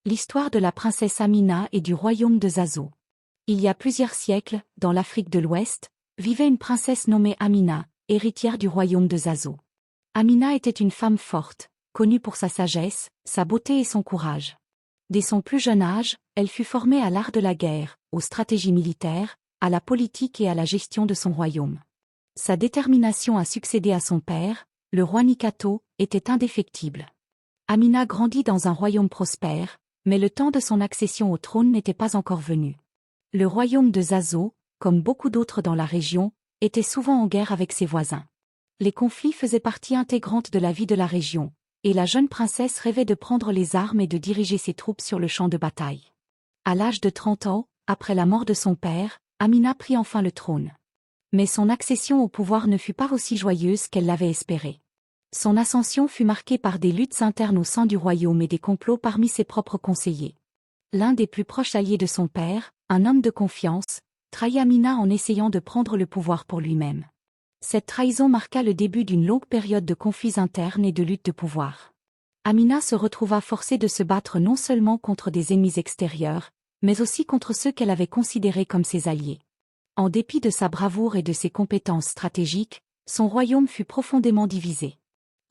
L'histoire de la princesse Amina et du royaume de Zazo. Il y a plusieurs siècles, dans l'Afrique de l'Ouest, vivait une princesse nommée Amina, héritière du royaume de Zazo. Amina était une femme forte, connue pour sa sagesse, sa beauté et son courage. Dès son plus jeune âge, elle fut formée à l'art de la guerre, aux stratégies militaires, à la politique et à la gestion de son royaume. Sa détermination à succéder à son père, le roi Nikato, était indéfectible. Amina grandit dans un royaume prospère, mais le temps de son accession au trône n'était pas encore venu. Le royaume de Zazo, comme beaucoup d'autres dans la région, était souvent en guerre avec ses voisins. Les conflits faisaient partie intégrante de la vie de la région, et la jeune princesse rêvait de prendre les armes et de diriger ses troupes sur le champ de bataille. À l'âge de 30 ans, après la mort de son père, Amina prit enfin le trône. Mais son accession au pouvoir ne fut pas aussi joyeuse qu'elle l'avait espéré. Son ascension fut marquée par des luttes internes au sein du royaume et des complots parmi ses propres conseillers. L'un des plus proches alliés de son père, un homme de confiance, trahit Amina en essayant de prendre le pouvoir pour lui-même. Cette trahison marqua le début d'une longue période de conflits internes et de luttes de pouvoir. Amina se retrouva forcée de se battre non seulement contre des ennemis extérieurs, mais aussi contre ceux qu'elle avait considérés comme ses alliés. En dépit de sa bravoure et de ses compétences stratégiques, son royaume fut profondément divisé.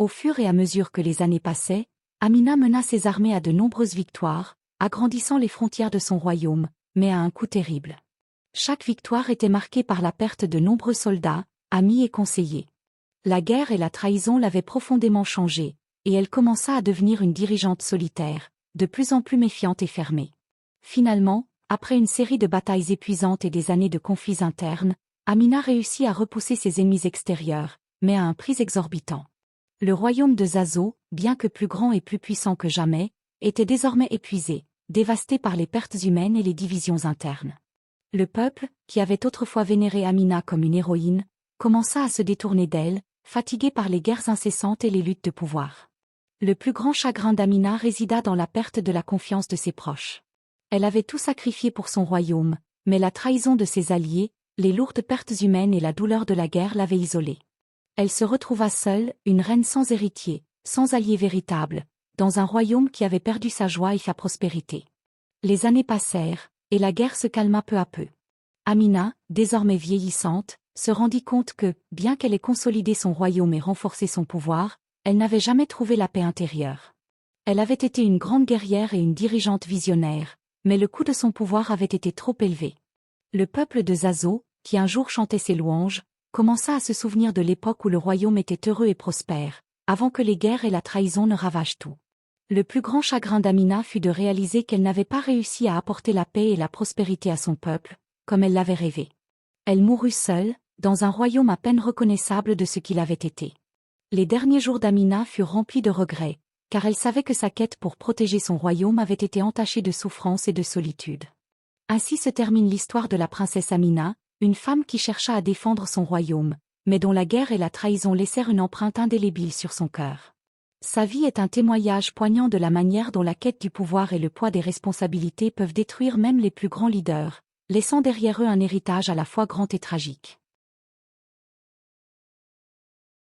Au fur et à mesure que les années passaient, Amina mena ses armées à de nombreuses victoires, agrandissant les frontières de son royaume, mais à un coût terrible. Chaque victoire était marquée par la perte de nombreux soldats, amis et conseillers. La guerre et la trahison l'avaient profondément changée, et elle commença à devenir une dirigeante solitaire, de plus en plus méfiante et fermée. Finalement, après une série de batailles épuisantes et des années de conflits internes, Amina réussit à repousser ses ennemis extérieurs, mais à un prix exorbitant. Le royaume de Zazo, bien que plus grand et plus puissant que jamais, était désormais épuisé, dévasté par les pertes humaines et les divisions internes. Le peuple, qui avait autrefois vénéré Amina comme une héroïne, commença à se détourner d'elle, fatigué par les guerres incessantes et les luttes de pouvoir. Le plus grand chagrin d'Amina résida dans la perte de la confiance de ses proches. Elle avait tout sacrifié pour son royaume, mais la trahison de ses alliés, les lourdes pertes humaines et la douleur de la guerre l'avaient isolée. Elle se retrouva seule, une reine sans héritier, sans allié véritable, dans un royaume qui avait perdu sa joie et sa prospérité. Les années passèrent, et la guerre se calma peu à peu. Amina, désormais vieillissante, se rendit compte que, bien qu'elle ait consolidé son royaume et renforcé son pouvoir, elle n'avait jamais trouvé la paix intérieure. Elle avait été une grande guerrière et une dirigeante visionnaire, mais le coût de son pouvoir avait été trop élevé. Le peuple de Zazo, qui un jour chantait ses louanges, commença à se souvenir de l'époque où le royaume était heureux et prospère, avant que les guerres et la trahison ne ravagent tout. Le plus grand chagrin d'Amina fut de réaliser qu'elle n'avait pas réussi à apporter la paix et la prospérité à son peuple, comme elle l'avait rêvé. Elle mourut seule, dans un royaume à peine reconnaissable de ce qu'il avait été. Les derniers jours d'Amina furent remplis de regrets, car elle savait que sa quête pour protéger son royaume avait été entachée de souffrance et de solitude. Ainsi se termine l'histoire de la princesse Amina, une femme qui chercha à défendre son royaume, mais dont la guerre et la trahison laissèrent une empreinte indélébile sur son cœur. Sa vie est un témoignage poignant de la manière dont la quête du pouvoir et le poids des responsabilités peuvent détruire même les plus grands leaders, laissant derrière eux un héritage à la fois grand et tragique.